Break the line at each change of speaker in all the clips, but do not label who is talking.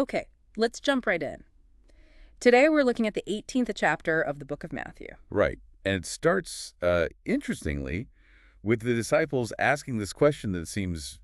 Okay, let's jump right in. Today we're looking at the 18th chapter of the book of Matthew.
Right. And it starts, interestingly, with the disciples asking this question that seems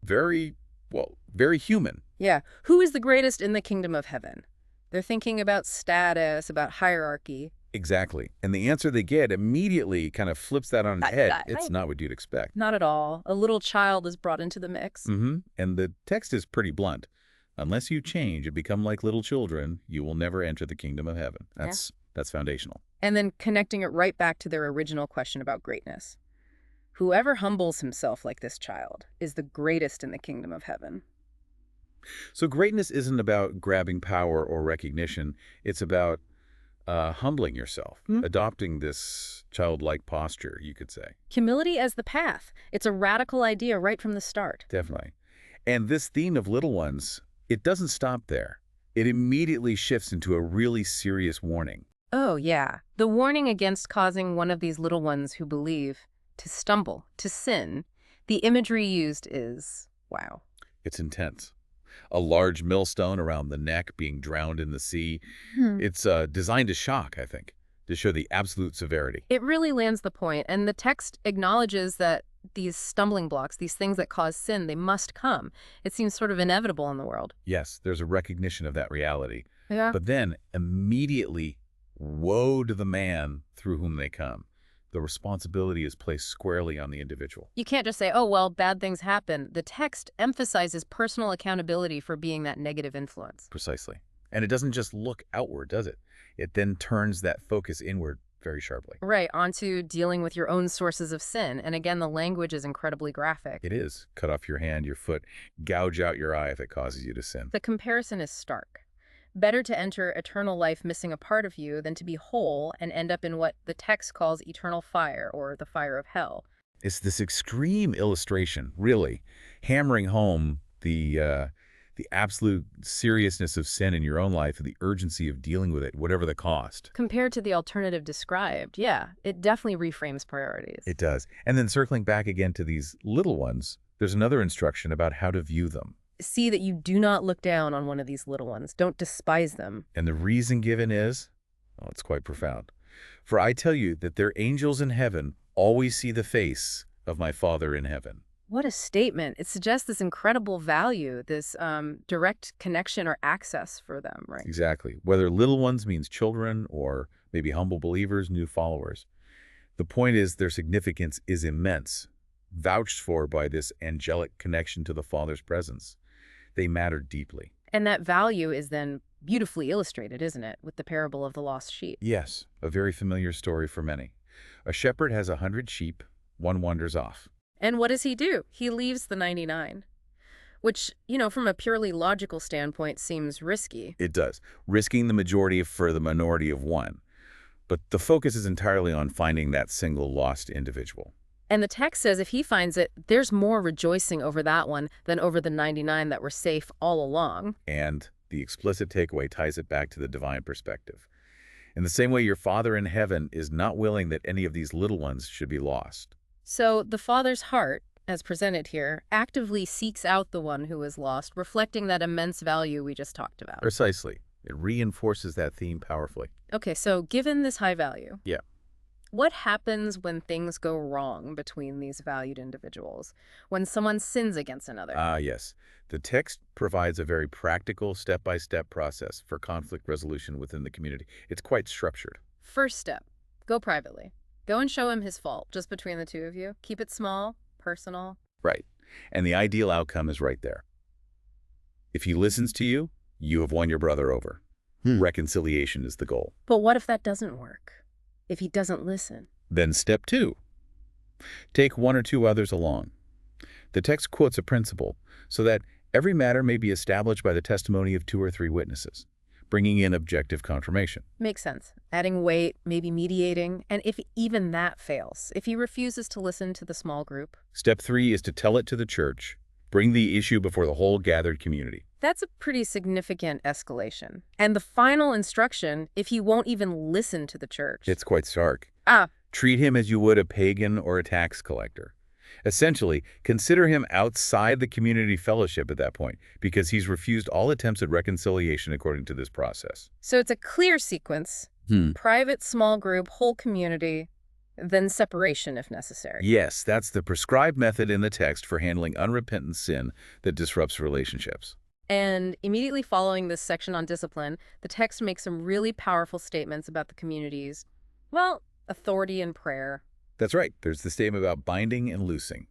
very, well, very human.
Yeah, who is the greatest in the kingdom of heaven? They're thinking about status, about hierarchy.
Exactly. And the answer they get immediately kind of flips that on its head. It's
Right.
not what you'd expect.
Not at all. A little child is brought into the mix.
And the text is pretty blunt. Unless you change and become like little children, you will never enter the kingdom of heaven. That's foundational.
And then connecting it right back to their original question about greatness. Whoever humbles himself like this child is the greatest in the kingdom of heaven.
So greatness isn't about grabbing power or recognition. It's about humbling yourself, adopting this childlike posture, you could say.
Humility as the path. It's a radical idea right from the start.
Definitely. And this theme of little ones, it doesn't stop there. It immediately shifts into a really serious warning.
Oh, yeah. The warning against causing one of these little ones who believe to stumble, to sin. The imagery used is, wow.
It's intense. A large millstone around the neck being drowned in the sea. It's designed to shock, I think, to show the absolute severity.
It really lands the point, and the text acknowledges that these stumbling blocks, these things that cause sin, they must come. It seems sort of inevitable in the world.
Yes, there's a recognition of that reality.
Yeah.
But then, immediately, woe to the man through whom they come. The responsibility is placed squarely on the individual.
You can't just say, oh, well, bad things happen. The text emphasizes personal accountability for being that negative influence.
Precisely. And it doesn't just look outward, does it? It then turns that focus inward very sharply.
Right, onto dealing with your own sources of sin. And again, the language is incredibly graphic.
It is. Cut off your hand, your foot, gouge out your eye if it causes you to sin.
The comparison is stark. Better to enter eternal life missing a part of you than to be whole and end up in what the text calls eternal fire, or the fire of hell.
It's this extreme illustration, really, hammering home the absolute seriousness of sin in your own life and the urgency of dealing with it, whatever the cost.
Compared to the alternative described, yeah, it definitely reframes priorities.
It does. And then circling back again to these little ones, there's another instruction about how to view them.
See that you do not look down on one of these little ones. Don't despise them.
And the reason given is, well, it's quite profound. For I tell you that their angels in heaven always see the face of my Father in heaven.
What a statement. It suggests this incredible value, this direct connection or access for them, right?
Exactly. Whether little ones means children or maybe humble believers, new followers. The point is their significance is immense, vouched for by this angelic connection to the Father's presence. They matter deeply.
And that value is then beautifully illustrated, isn't it, with the parable of the lost sheep?
Yes, a very familiar story for many. A shepherd has 100 sheep, one wanders off.
And what does he do? He leaves the 99, which, from a purely logical standpoint seems risky.
It does, risking the majority for the minority of one. But the focus is entirely on finding that single lost individual.
And the text says if he finds it, there's more rejoicing over that one than over the 99 that were safe all along.
And the explicit takeaway ties it back to the divine perspective. In the same way, your Father in heaven is not willing that any of these little ones should be lost.
So the Father's heart, as presented here, actively seeks out the one who is lost, reflecting that immense value we just talked about.
Precisely. It reinforces that theme powerfully.
Okay, so given this high value,
Yeah.
what happens when things go wrong between these valued individuals? When someone sins against another?
Yes. The text provides a very practical, step-by-step process for conflict resolution within the community. It's quite structured.
First step, go privately. Go and show him his fault, just between the two of you. Keep it small, personal.
Right. And the ideal outcome is right there. If he listens to you, you have won your brother over. Reconciliation is the goal.
But what if that doesn't work? If he doesn't listen?
Then step 2. Take 1 or 2 others along. The text quotes a principle so that every matter may be established by the testimony of 2 or 3 witnesses, bringing in objective confirmation.
Makes sense. Adding weight, maybe mediating, and if even that fails, if he refuses to listen to the small group?
Step 3 is to tell it to the church, bring the issue before the whole gathered community.
That's a pretty significant escalation. And the final instruction, if he won't even listen to the church.
It's quite stark.
Ah,
Treat him as you would a pagan or a tax collector. Essentially, consider him outside the community fellowship at that point because he's refused all attempts at reconciliation according to this process.
So it's a clear sequence: private, small group, whole community, then separation if necessary.
Yes, that's the prescribed method in the text for handling unrepentant sin that disrupts relationships.
And immediately following this section on discipline, the text makes some really powerful statements about the community's, well, authority in prayer.
That's right. There's the statement about binding and loosing.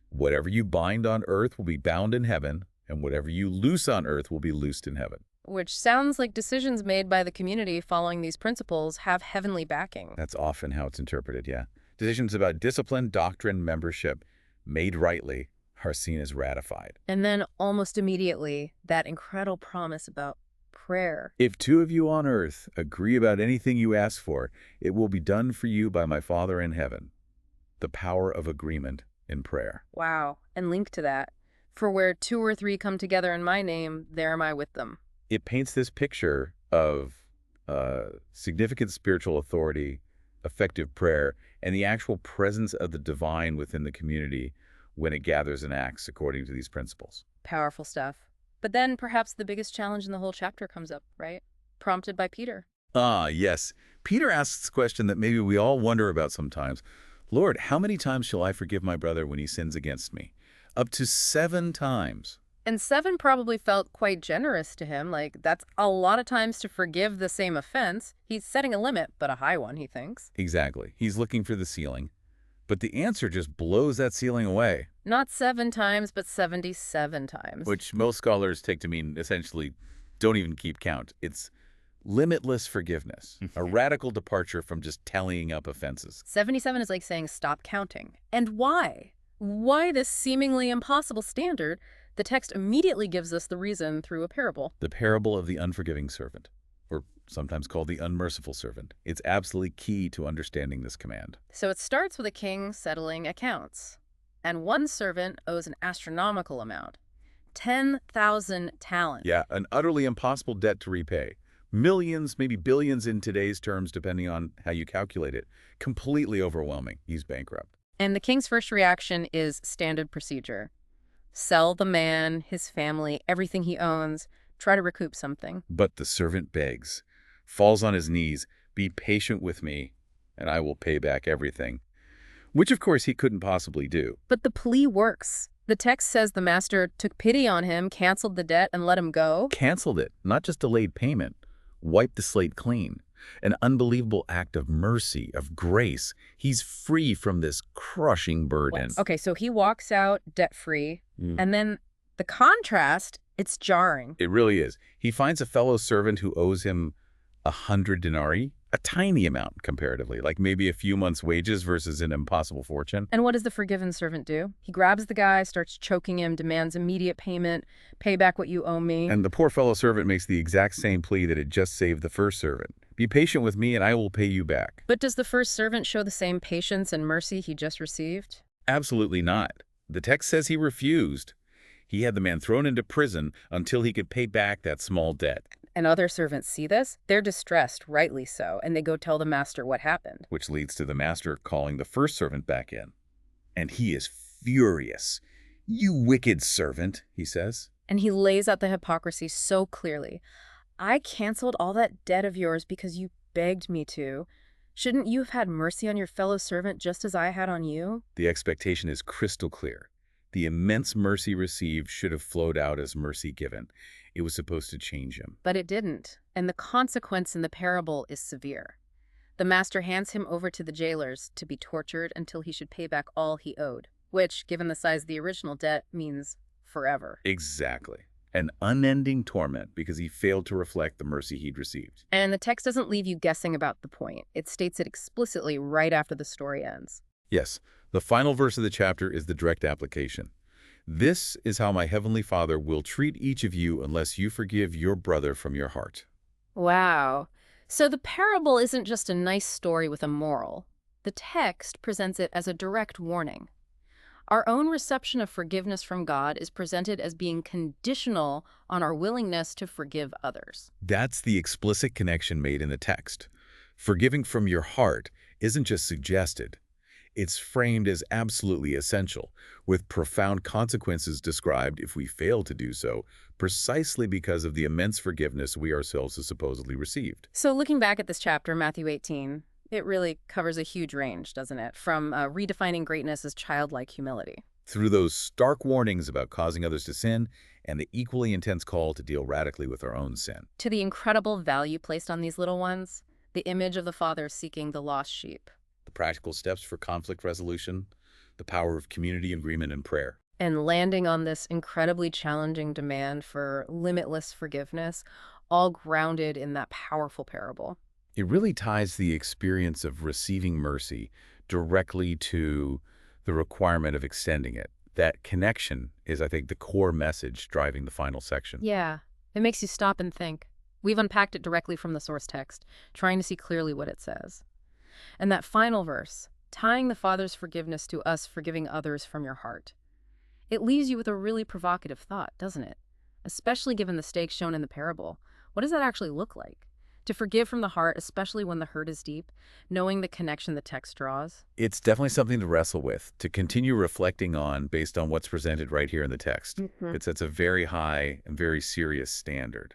Whatever you bind on earth will be bound in heaven, and whatever you loose on earth will be loosed in heaven.
Which sounds like decisions made by the community following these principles have heavenly backing.
That's often how it's interpreted, yeah. Decisions about discipline, doctrine, membership, made rightly, are seen as ratified.
And then almost immediately, that incredible promise about prayer.
If two of you on earth agree about anything you ask for, it will be done for you by my Father in heaven. The power of agreement in prayer.
Wow. And link to that. For where two or three come together in my name, there am I with them.
It paints this picture of significant spiritual authority, effective prayer, and the actual presence of the divine within the community when it gathers and acts according to these principles.
Powerful stuff. But then perhaps the biggest challenge in the whole chapter comes up, right? Prompted by Peter.
Ah, yes. Peter asks this question that maybe we all wonder about sometimes. Lord, how many times shall I forgive my brother when he sins against me? Up to 7 times.
And 7 probably felt quite generous to him. Like, that's a lot of times to forgive the same offense. He's setting a limit, but a high one, he thinks.
Exactly. He's looking for the ceiling. But the answer just blows that ceiling away.
Not 7 times, but 77 times.
Which most scholars take to mean essentially don't even keep count. It's limitless forgiveness, a radical departure from just tallying up offenses.
77 is like saying stop counting. And why? Why this seemingly impossible standard? The text immediately gives us the reason through a parable.
The parable of the unforgiving servant, or sometimes called the unmerciful servant. It's absolutely key to understanding this command.
So it starts with a king settling accounts. And one servant owes an astronomical amount, 10,000 talents.
Yeah, an utterly impossible debt to repay. Millions, maybe billions in today's terms, depending on how you calculate it. Completely overwhelming. He's bankrupt.
And the king's first reaction is standard procedure. Sell the man, his family, everything he owns, try to recoup something.
But the servant begs, falls on his knees, be patient with me, and I will pay back everything. Which, of course, he couldn't possibly do.
But the plea works. The text says the master took pity on him, canceled the debt, and let him go.
Canceled it, not just delayed payment. Wiped the slate clean. An unbelievable act of mercy, of grace. He's free from this crushing burden.
Okay, so he walks out debt-free, and then the contrast, it's jarring.
It really is. He finds a fellow servant who owes him 100 denarii, a tiny amount comparatively, like maybe a few months' wages versus an impossible fortune.
And what does the forgiven servant do? He grabs the guy, starts choking him, demands immediate payment, pay back what you owe me.
And the poor fellow servant makes the exact same plea that had just saved the first servant. Be patient with me and I will pay you back.
But does the first servant show the same patience and mercy he just received?
Absolutely not. The text says he refused. He had the man thrown into prison until he could pay back that small debt.
And other servants see this. They're distressed, rightly so, and they go tell the master what happened.
Which leads to the master calling the first servant back in. And he is furious. You wicked servant, he says.
And he lays out the hypocrisy so clearly. I canceled all that debt of yours because you begged me to. Shouldn't you have had mercy on your fellow servant just as I had on you?
The expectation is crystal clear. The immense mercy received should have flowed out as mercy given. It was supposed to change him.
But it didn't, and the consequence in the parable is severe. The master hands him over to the jailers to be tortured until he should pay back all he owed, which, given the size of the original debt, means forever.
Exactly. An unending torment because he failed to reflect the mercy he'd received.
And the text doesn't leave you guessing about the point. It states it explicitly right after the story ends.
Yes, the final verse of the chapter is the direct application. This is how my heavenly Father will treat each of you unless you forgive your brother from your heart.
Wow. So the parable isn't just a nice story with a moral. The text presents it as a direct warning. Our own reception of forgiveness from God is presented as being conditional on our willingness to forgive others.
That's the explicit connection made in the text. Forgiving from your heart isn't just suggested. It's framed as absolutely essential, with profound consequences described if we fail to do so, precisely because of the immense forgiveness we ourselves have supposedly received.
So looking back at this chapter, Matthew 18, it really covers a huge range, doesn't it? From redefining greatness as childlike humility
Through those stark warnings about causing others to sin and the equally intense call to deal radically with our own sin.
to the incredible value placed on these little ones, the image of the Father seeking the lost sheep.
The practical steps for conflict resolution, the power of community agreement and prayer.
And landing on this incredibly challenging demand for limitless forgiveness, all grounded in that powerful parable.
It really ties the experience of receiving mercy directly to the requirement of extending it. That connection is, I think, the core message driving the final section.
Yeah, it makes you stop and think. We've unpacked it directly from the source text, trying to see clearly what it says. And that final verse, tying the Father's forgiveness to us forgiving others from your heart. It leaves you with a really provocative thought, doesn't it? Especially given the stakes shown in the parable. What does that actually look like? To forgive from the heart, especially when the hurt is deep, knowing the connection the text draws?
It's definitely something to wrestle with, to continue reflecting on based on what's presented right here in the text.
Mhm.
It sets a very high and very serious standard.